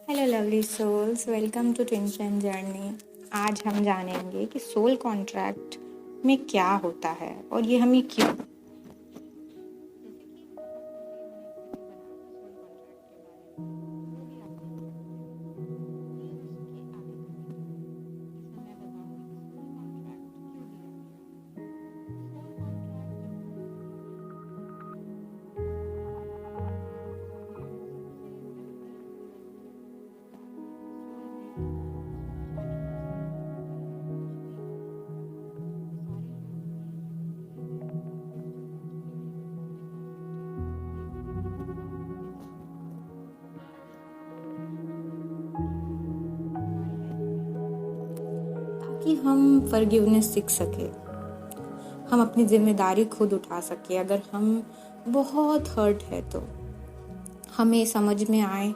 Hello lovely souls, welcome to twin flame journey. आज हम जानेंगे कि सोल कॉन्ट्रैक्ट में क्या होता है और ये हमें क्यों। ताकि हम फॉरगिवनेस सीख सके, हम अपनी जिम्मेदारी खुद उठा सके। अगर हम बहुत हर्ट है तो हमें समझ में आए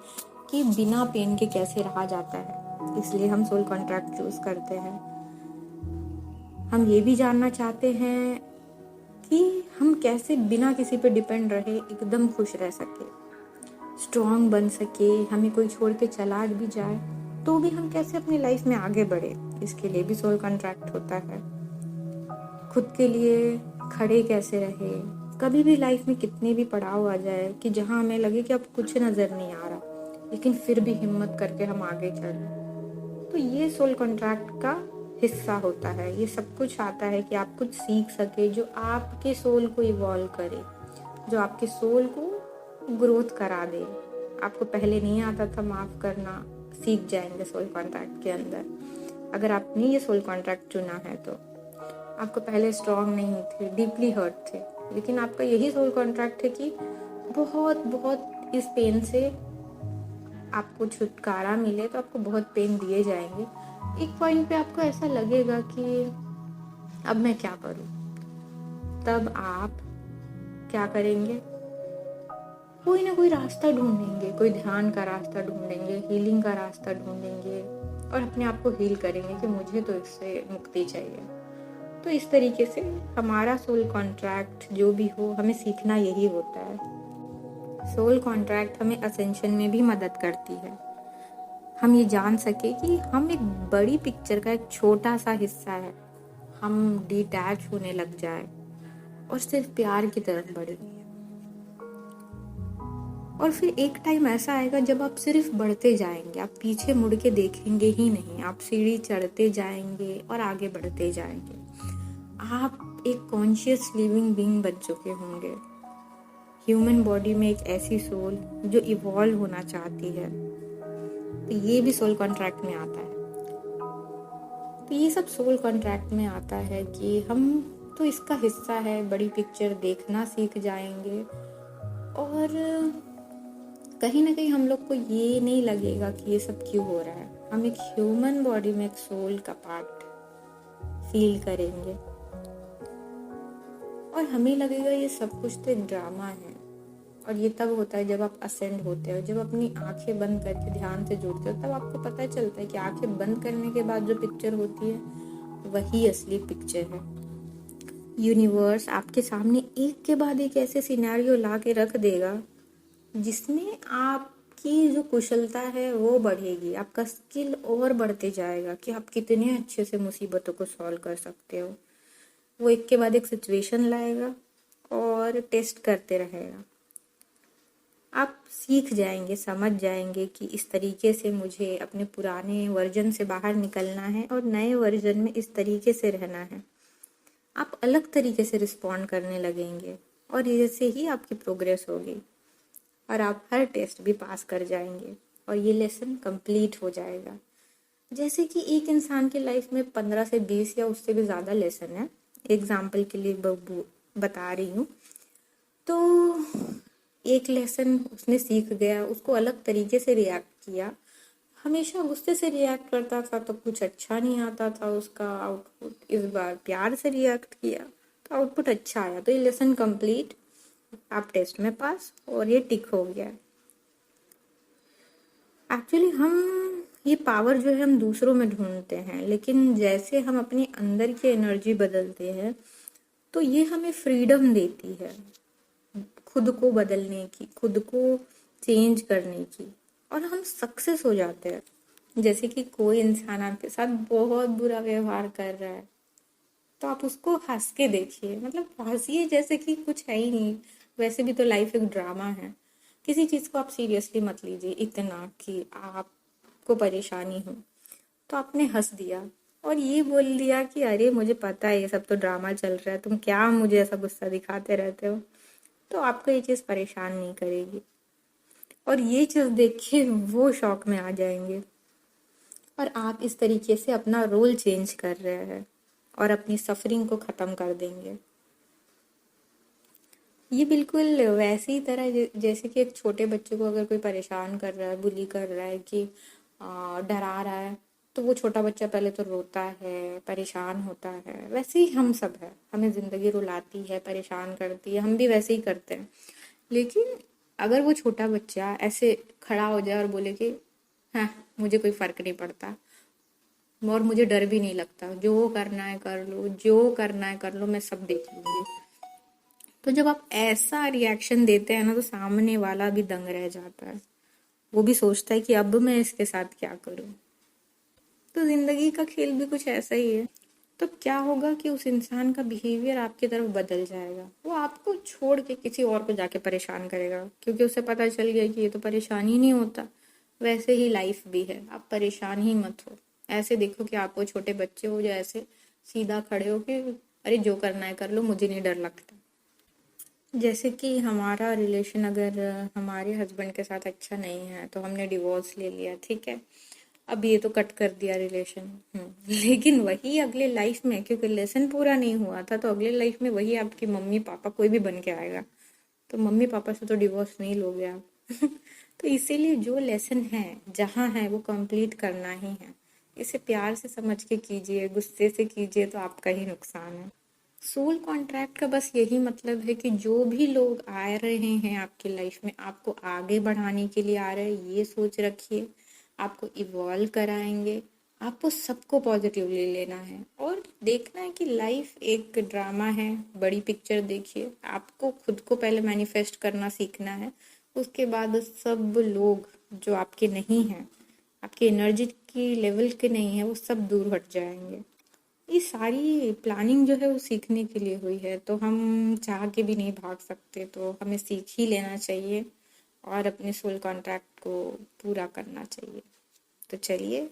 कि बिना पेन के कैसे रहा जाता है, इसलिए हम सोल कॉन्ट्रैक्ट चूज करते हैं। हम ये भी जानना चाहते हैं कि हम कैसे बिना किसी पे डिपेंड रहे एकदम खुश रह सके, स्ट्रॉन्ग बन सके। हमें कोई छोड़ के चला भी जाए तो भी हम कैसे अपनी लाइफ में आगे बढ़े, इसके लिए भी सोल कॉन्ट्रैक्ट होता है। खुद के लिए खड़े कैसे रहे, कभी भी लाइफ में कितने भी पड़ाव आ जाए कि जहाँ हमें लगे कि अब कुछ नज़र नहीं आ रहा, लेकिन फिर भी हिम्मत करके हम आगे चढ़े, तो ये सोल कॉन्ट्रैक्ट का हिस्सा होता है। ये सब कुछ आता है कि आप कुछ सीख सके जो आपके सोल को इवॉल्व करे, जो आपके सोल को ग्रोथ करा दे। आपको पहले नहीं आता था माफ़ करना, सीख जाएंगे सोल कॉन्ट्रैक्ट के अंदर। अगर आपने ये सोल कॉन्ट्रैक्ट चुना है तो आपको पहले स्ट्रॉन्ग नहीं थे, डीपली हर्ट थे, लेकिन आपका यही सोल कॉन्ट्रैक्ट है कि बहुत बहुत इस पेन से आपको छुटकारा मिले। तो आपको बहुत पेन दिए जाएंगे। एक पॉइंट पे आपको ऐसा लगेगा कि अब मैं क्या करूं, तब आप क्या करेंगे, कोई ना कोई रास्ता ढूंढेंगे, कोई ध्यान का रास्ता ढूंढेंगे, हीलिंग का रास्ता ढूंढेंगे और अपने आप को हील करेंगे कि मुझे तो इससे मुक्ति चाहिए। तो इस तरीके से हमारा सोल कॉन्ट्रैक्ट जो भी हो, हमें सीखना यही होता है। सोल कॉन्ट्रैक्ट हमें असेंशन में भी मदद करती है। हम ये जान सके कि हम एक बड़ी पिक्चर का एक छोटा सा हिस्सा है, हम डिटैच होने लग जाए और सिर्फ प्यार की तरफ बढ़े। और फिर एक टाइम ऐसा आएगा जब आप सिर्फ बढ़ते जाएंगे, आप पीछे मुड़ के देखेंगे ही नहीं, आप सीढ़ी चढ़ते जाएंगे और आगे बढ़ते जाएंगे। आप एक कॉन्शियस लिविंग बीइंग बन चुके होंगे, ह्यूमन बॉडी में एक ऐसी सोल जो इवॉल्व होना चाहती है। तो ये भी सोल कॉन्ट्रैक्ट में आता है। तो ये सब सोल कॉन्ट्रैक्ट में आता है कि हम तो इसका हिस्सा है, बड़ी पिक्चर देखना सीख जाएंगे और कहीं ना कहीं हम लोग को ये नहीं लगेगा कि ये सब क्यों हो रहा है। हम एक ह्यूमन बॉडी में एक सोल का पार्ट फील करेंगे और हमें लगेगा ये सब कुछ तो एक ड्रामा है। और ये तब होता है जब आप असेंड होते हो, जब अपनी आंखें बंद करके ध्यान से जुड़ते हो, तब आपको पता चलता है कि आंखें बंद करने के बाद जो पिक्चर होती है वही असली पिक्चर है। यूनिवर्स आपके सामने एक के बाद एक ऐसे सिनेरियो ला के रख देगा जिसमें आपकी जो कुशलता है वो बढ़ेगी, आपका स्किल और बढ़ते जाएगा कि आप कितने अच्छे से मुसीबतों को सॉल्व कर सकते हो। वो एक के बाद एक सिचुएशन लाएगा और टेस्ट करते रहेगा। आप सीख जाएंगे, समझ जाएंगे कि इस तरीके से मुझे अपने पुराने वर्जन से बाहर निकलना है और नए वर्जन में इस तरीके से रहना है। आप अलग तरीके से रिस्पॉन्ड करने लगेंगे और इससे ही आपकी प्रोग्रेस होगी और आप हर टेस्ट भी पास कर जाएंगे और ये लेसन कंप्लीट हो जाएगा। जैसे कि एक इंसान की लाइफ में 15 से 20 या उससे भी ज़्यादा लेसन है, एग्जाम्पल के लिए बता रही हूँ। तो एक लेसन उसने सीख गया, उसको अलग तरीके से रिएक्ट किया, हमेशा गुस्से से रिएक्ट करता था तो कुछ अच्छा नहीं आता था उसका आउटपुट। इस बार प्यार से रिएक्ट किया तो आउटपुट अच्छा आया, तो ये लेसन कंप्लीट, आप टेस्ट में पास और ये टिक हो गया। एक्चुअली हम ये पावर जो है हम दूसरों में ढूंढते हैं, लेकिन जैसे हम अपने अंदर की एनर्जी बदलते हैं तो ये हमें फ्रीडम देती है खुद को बदलने की, खुद को चेंज करने की और हम सक्सेस हो जाते हैं। जैसे कि कोई इंसान आपके साथ बहुत बुरा व्यवहार कर रहा है, तो आप उसको हंस के देखिए, मतलब हंसिए जैसे कि कुछ है ही नहीं। वैसे भी तो लाइफ एक ड्रामा है। किसी चीज़ को आप सीरियसली मत लीजिए इतना कि आपको परेशानी हो। तो आपने हंस दिया और ये बोल दिया कि अरे मुझे पता है ये सब तो ड्रामा चल रहा है, तुम क्या मुझे ऐसा गुस्सा दिखाते रहते हो। तो आपको ये चीज़ परेशान नहीं करेगी और ये चीज़ देख के वो शौक में आ जाएंगे। और आप इस तरीके से अपना रोल चेंज कर रहे हैं और अपनी सफरिंग को ख़त्म कर देंगे। ये बिल्कुल वैसी ही तरह जैसे कि एक छोटे बच्चे को अगर कोई परेशान कर रहा है, बुली कर रहा है, कि डरा रहा है, तो वो छोटा बच्चा पहले तो रोता है, परेशान होता है। वैसे ही हम सब है, हमें ज़िंदगी रुलाती है, परेशान करती है, हम भी वैसे ही करते हैं। लेकिन अगर वो छोटा बच्चा ऐसे खड़ा हो जाए और बोले कि हाँ, मुझे कोई फर्क नहीं पड़ता और मुझे डर भी नहीं लगता, जो करना है कर लो, जो करना है कर लो, मैं सब देख लूंगी। तो जब आप ऐसा रिएक्शन देते हैं ना, तो सामने वाला भी दंग रह जाता है। वो भी सोचता है कि अब मैं इसके साथ क्या करूं। तो जिंदगी का खेल भी कुछ ऐसा ही है। तो क्या होगा कि उस इंसान का बिहेवियर आपकी तरफ बदल जाएगा। वो आपको छोड़ के किसी और को जाके परेशान करेगा, क्योंकि उसे पता चल गया कि ये तो परेशान ही नहीं होता। वैसे ही लाइफ भी है, आप परेशान ही मत हो। ऐसे देखो कि आप वो छोटे बच्चे हो जो ऐसे सीधा खड़े हो कि अरे जो करना है कर लो, मुझे नहीं डर लगता। जैसे कि हमारा रिलेशन अगर हमारे हस्बैंड के साथ अच्छा नहीं है तो हमने डिवोर्स ले लिया, ठीक है, अब ये तो कट कर दिया रिलेशन। लेकिन वही अगले लाइफ में, क्योंकि लेसन पूरा नहीं हुआ था, तो अगले लाइफ में वही आपकी मम्मी पापा कोई भी बन के आएगा। तो मम्मी पापा से तो डिवोर्स नहीं लोगे आप। तो इसीलिए जो लेसन है जहाँ है वो कंप्लीट करना ही है। इसे प्यार से समझ के कीजिए, गुस्से से कीजिए तो आपका ही नुकसान है। सोल कॉन्ट्रैक्ट का बस यही मतलब है कि जो भी लोग आ रहे हैं आपकी लाइफ में, आपको आगे बढ़ाने के लिए आ रहे हैं, ये सोच रखिए। आपको इवॉल्व कराएंगे, आपको सबको पॉजिटिवली लेना है और देखना है कि लाइफ एक ड्रामा है। बड़ी पिक्चर देखिए, आपको खुद को पहले मैनिफेस्ट करना सीखना है। उसके बाद सब लोग जो आपके नहीं हैं, आपके एनर्जी की लेवल के नहीं है, वो सब दूर हट जाएंगे। ये सारी प्लानिंग जो है वो सीखने के लिए हुई है, तो हम चाह के भी नहीं भाग सकते, तो हमें सीख ही लेना चाहिए और अपने सोल कॉन्ट्रैक्ट को पूरा करना चाहिए। तो चलिए,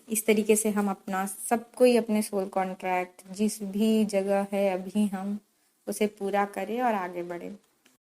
इस तरीके से हम अपना सब कोई अपने सोल कॉन्ट्रैक्ट जिस भी जगह है अभी हम उसे पूरा करें और आगे बढ़े।